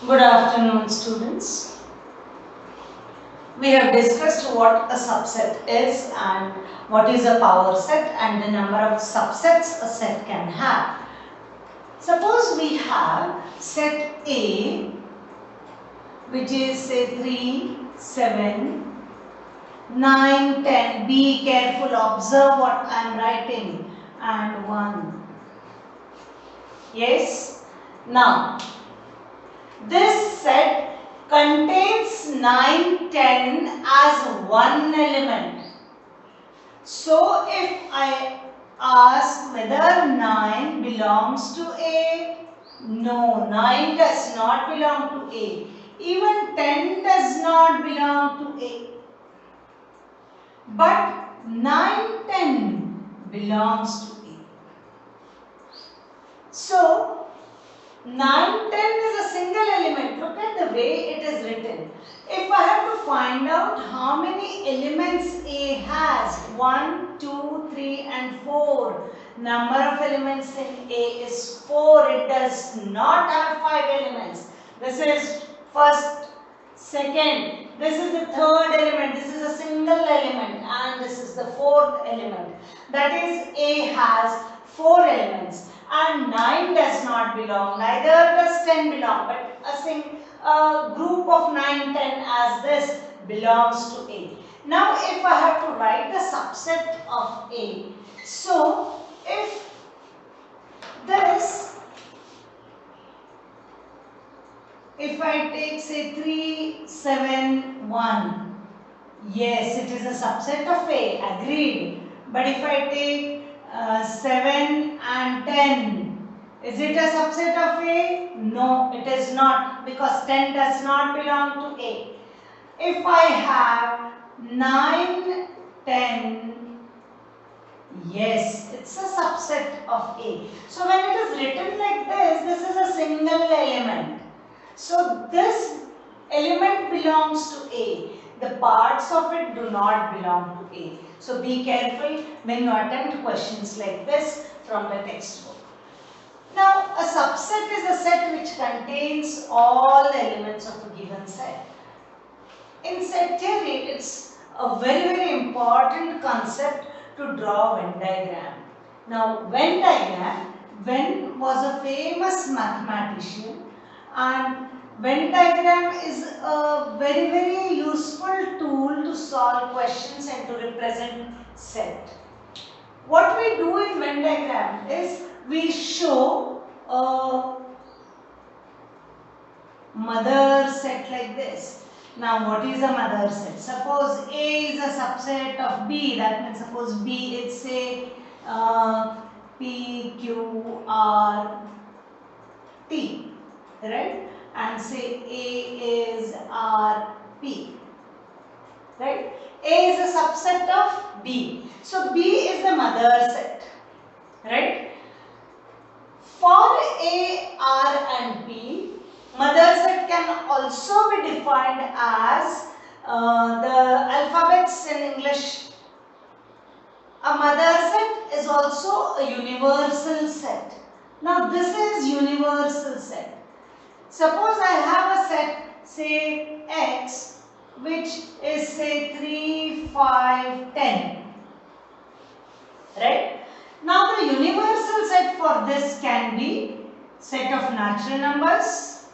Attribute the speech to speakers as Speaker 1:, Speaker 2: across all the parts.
Speaker 1: Good afternoon, students. We have discussed what a subset is and what is a power set and the number of subsets a set can have. Suppose we have set A, which is say 3, 7, 9, 10. Be careful, observe what I am writing, and 1. Yes? Now, this set contains 9, 10 as one element. So, if I ask whether 9 belongs to A, no, 9 does not belong to A. Even 10 does not belong to A. But 9, 10 belongs to A. So, 9, 10 is a single element. Look at the way it is written. If I have to find out how many elements A has, 1, 2, 3 and 4. Number of elements in A is 4. It does not have 5 elements. This is first, second. This is the third element. This is a single element and this is the fourth element. That is A has 4 elements. And 9 does not belong, neither does 10 belong, but a group of 9, 10 as this belongs to A. Now, if I have to write the subset of A, so if this, if I take say 3, 7, 1, yes, it is a subset of A, agreed. But if I take 7 and 10. Is it a subset of A? No, it is not, because 10 does not belong to A. If I have 9, 10, yes, it's a subset of A. So when it is written like this is a single element. So this element belongs to A. The parts of it do not belong to A. So be careful when you attempt questions like this from the textbook. Now, a subset is a set which contains all the elements of a given set. In set theory, it's a very important concept to draw Venn diagram. Now, Venn diagram, Venn was a famous mathematician, and Venn diagram is a very useful tool to solve questions and to represent set. What we do in Venn diagram is we show a mother set like this. Now, what is a mother set? Suppose A is a subset of B. That means suppose B is say P, Q, R, T, right? And say A is R, P, right? A is a subset of B. So, B is the mother set, right? For A, R and P, mother set can also be defined as the alphabets in English. A mother set is also a universal set. Now, this is universal set. Suppose I have a set, say X, which is say 3, 5, 10, right? Now, the universal set for this can be set of natural numbers.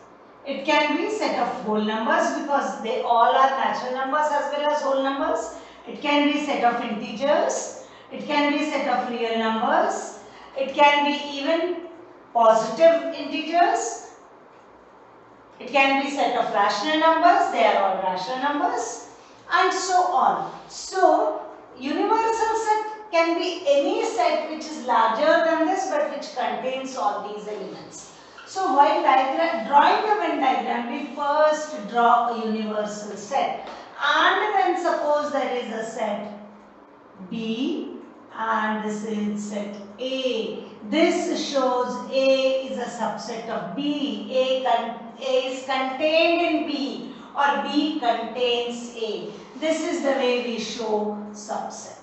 Speaker 1: It can be set of whole numbers because they all are natural numbers as well as whole numbers. It can be set of integers. It can be set of real numbers. It can be even positive integers. It can be set of rational numbers, they are all rational numbers, and so on. So, universal set can be any set which is larger than this but which contains all these elements. So, while drawing the Venn diagram, we first draw a universal set, and then suppose there is a set B and this is set A. This shows A is a subset of B. A is contained in B or B contains A. This is the way we show subset.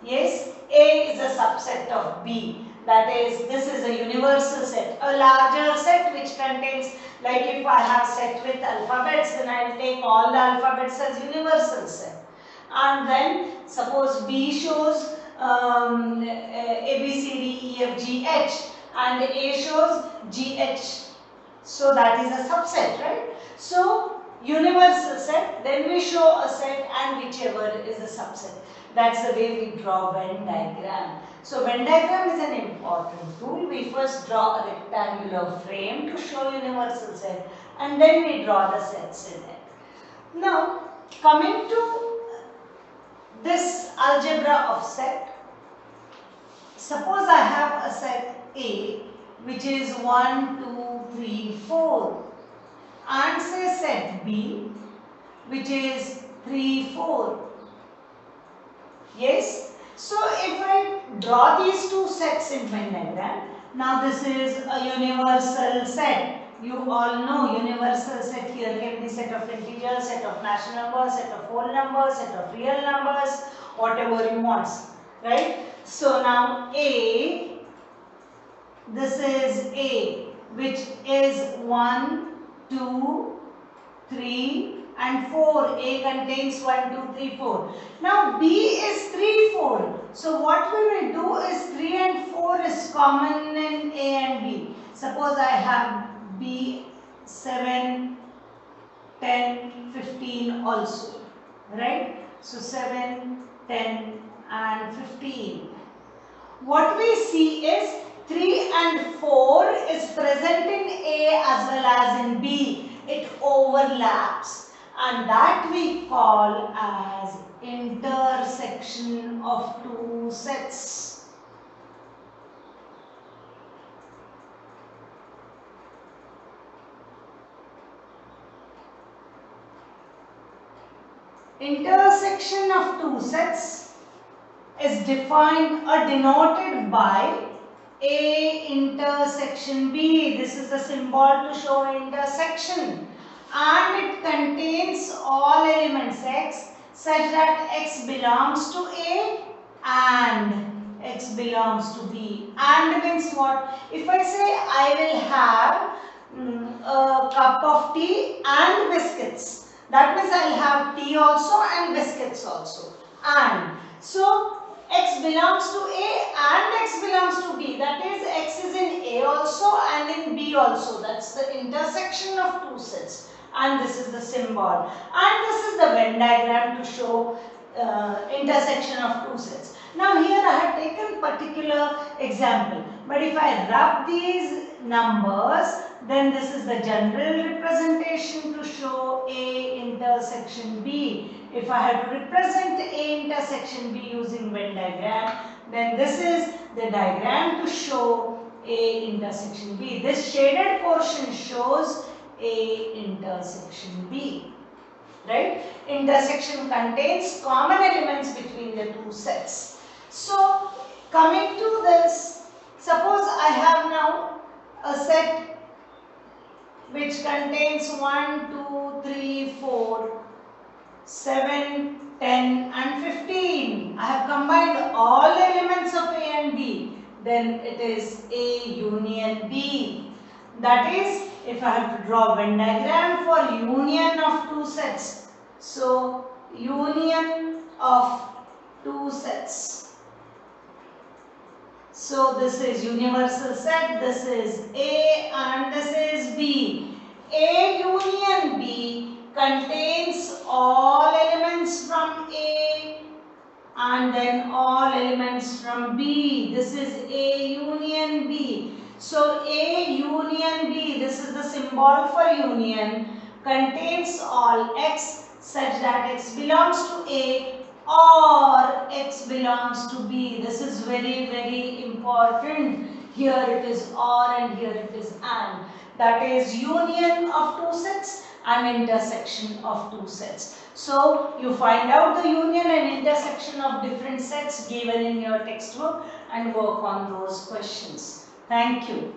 Speaker 1: Yes, A is a subset of B. That is, this is a universal set, a larger set which contains, like if I have set with alphabets, then I will take all the alphabets as universal set. And then suppose B shows A, B, C, D, E, F, G, H, and A shows G, H. So that is a subset, right? So universal set, then we show a set and whichever is a subset. That's the way we draw Venn diagram. So Venn diagram is an important tool. We first draw a rectangular frame to show universal set and then we draw the sets in it. Now coming to this algebra of set, suppose I have a set A which is 1, 2, 3, 4 and say set B which is 3, 4. Yes, so if I draw these two sets in Venn diagram, now this is a universal set. You all know universal set here can be set of integers, set of natural numbers, set of whole numbers, set of real numbers, whatever you want, right? So now A, this is A which is 1, 2, 3 and 4. A contains 1, 2, 3, 4. Now B is 3, 4. So what we will do is 3 and 4 is common in A and B. Suppose I have B 7, 10, 15 also. Right? So 7, 10 and 15. What we see is 3 and 4 is present in A as well as in B. It overlaps. And that we call as intersection of two sets. Intersection of two sets is defined or denoted by A intersection B. This is the symbol to show intersection. And it contains all elements x such that x belongs to A and x belongs to B. And means what? If I say I will have a cup of tea and biscuits, that means I will have tea also and biscuits also. And so x belongs to A and x belongs to B. That is, x is in A also and in B also. That's the intersection of two sets. And this is the symbol. And this is the Venn diagram to show intersection of two sets. Now here I have taken particular example. But if I rub these numbers, then this is the general representation to show A intersection B. If I have to represent A intersection B using Venn diagram, then this is the diagram to show A intersection B. This shaded portion shows A intersection B. Right? Intersection contains common elements between the two sets. So, coming to this, suppose I have now a set which contains 1, 2, 3, 4, 7, 10 and 15. I have combined all elements of A and B. Then it is A union B. That is, if I have to draw a Venn diagram for union of two sets. So, union of two sets. So, this is universal set, this is A and this is B. A union B contains all elements from A and then all elements from B. This is A union B. So A union B, this is the symbol for union, contains all x such that x belongs to A or x belongs to B. This is very, very important. Here it is or and here it is and. That is union of two sets and intersection of two sets. So you find out the union and intersection of different sets given in your textbook and work on those questions. Thank you.